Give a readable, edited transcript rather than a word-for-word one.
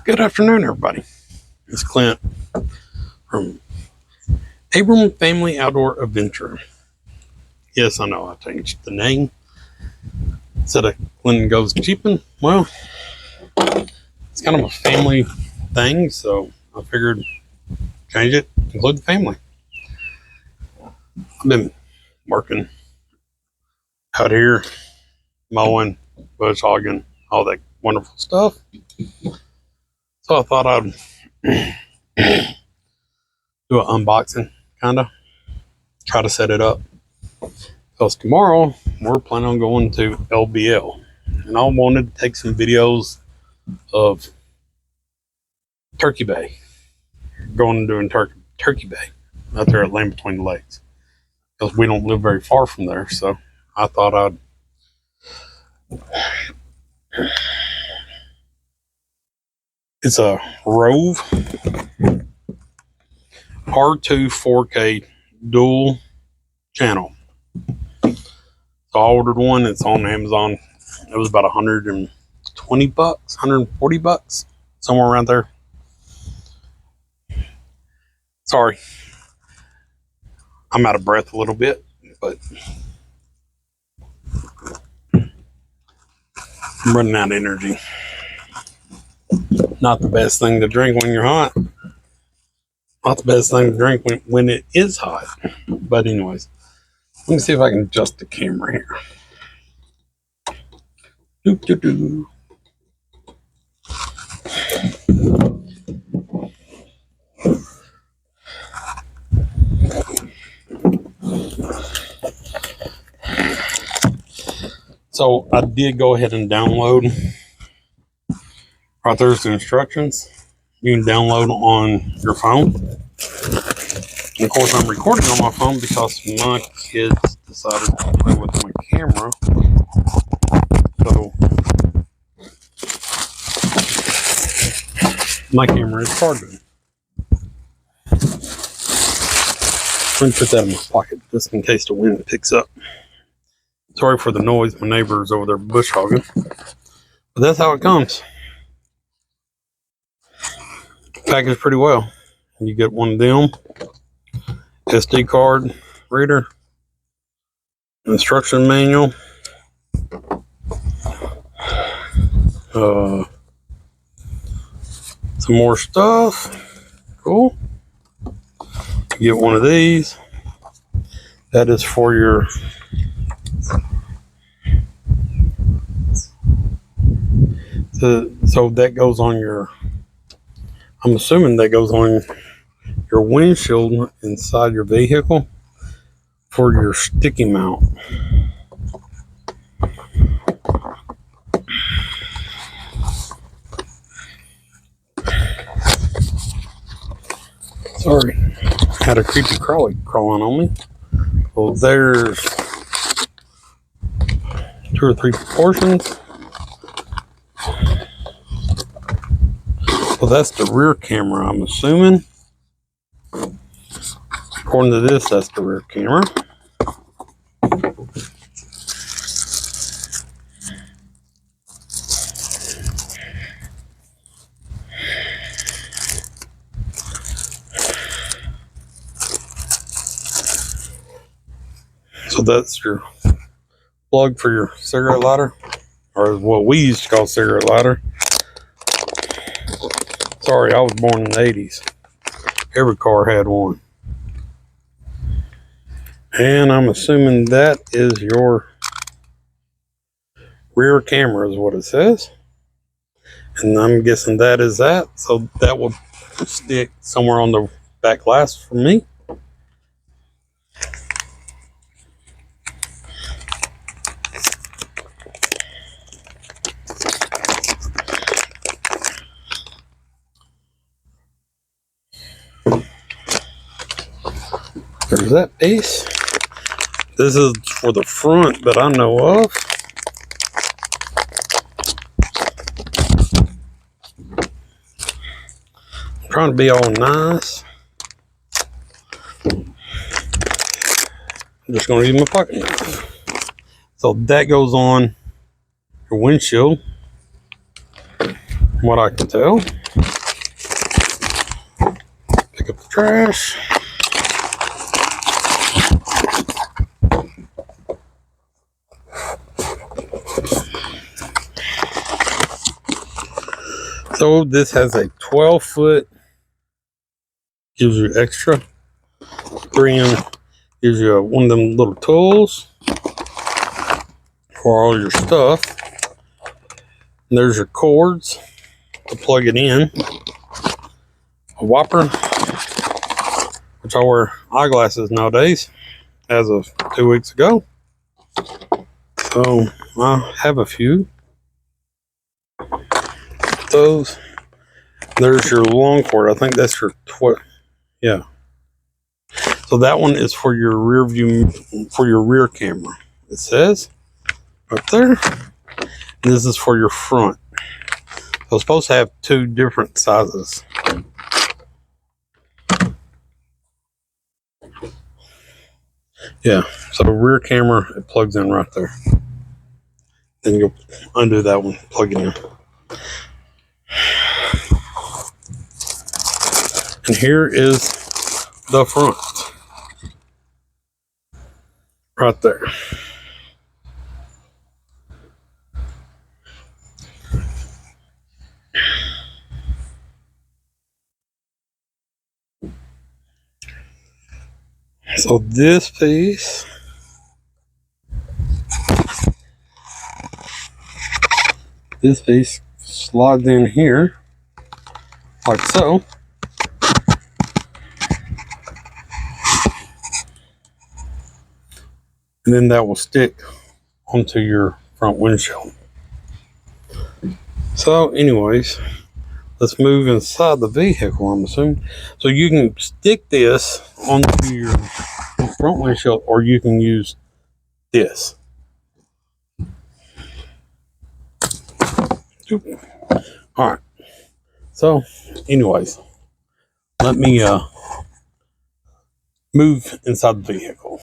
Good afternoon, everybody. It's Clint from Abram Family Outdoor Adventure. Yes, I know I changed the name. Instead of Clint Goes Cheapin', well, it's kind of a family thing, so I figured change it, include the family. I've been working out here, mowing, bush hogging, all that wonderful stuff. So I thought I'd do an unboxing, kind of. Try to set it up. Because tomorrow, we're planning on going to LBL. And I wanted to take some videos of Turkey Bay. Going and doing Turkey Bay out there at Land Between the Lakes. Because we don't live very far from there. So I thought I'd it's a ROVE R2 4K dual channel. So I ordered one. It's on Amazon. It was about $120, $140, somewhere around there. Sorry, I'm out of breath a little bit, but I'm running out of energy. Not the best thing to drink when you're hot. Not the best thing to drink when it is hot. But anyways, let me see if I can adjust the camera here. Doo-doo-doo. So I did go ahead and download. Right there's the instructions. You can download on your phone. And of course, I'm recording on my phone because my kids decided to play with my camera. So my camera is charging. Let me put that in my pocket just in case the wind picks up. Sorry for the noise. My neighbor's over there bush hogging. But that's how it comes. Packaged pretty well. You get one of them. SD card reader. Instruction manual. Some more stuff. Cool. You get one of these. That is for your so that goes on your, I'm assuming that goes on your windshield inside your vehicle for your sticky mount. Sorry, had a creepy crawly crawling on me. Well, there's 2 or 3 portions. Well, that's the rear camera, I'm assuming. According to this, that's the rear camera. So that's your plug for your cigarette lighter, or what we used to call cigarette lighter. Sorry, I was born in the 80s. Every car had one. And I'm assuming that is your rear camera is what it says. And I'm guessing that is that. So that will stick somewhere on the back glass for me. There's that piece. This is for the front that I know of. I'm trying to be all nice. I'm just going to use my pocket knife. So that goes on your windshield. From what I can tell. Pick up the trash. So this has a 12-foot, gives you extra. 3 in, gives you one of them little tools for all your stuff. And there's your cords to plug it in. A whopper, which I wear eyeglasses nowadays, as of 2 weeks ago. So I have a few. Those. There's your long cord. I think that's your yeah. So that one is for your rear view, for your rear camera. It says right there. And this is for your front. So it's supposed to have 2 different sizes. Yeah. So rear camera, it plugs in right there. Then you'll undo that one, plug it in. And here is the front. Right there. So this piece slides in here like so. And then that will stick onto your front windshield. So anyways, let's move inside the vehicle, I'm assuming. So you can stick this onto your front windshield, or you can use this. All right. So anyways, let me move inside the vehicle.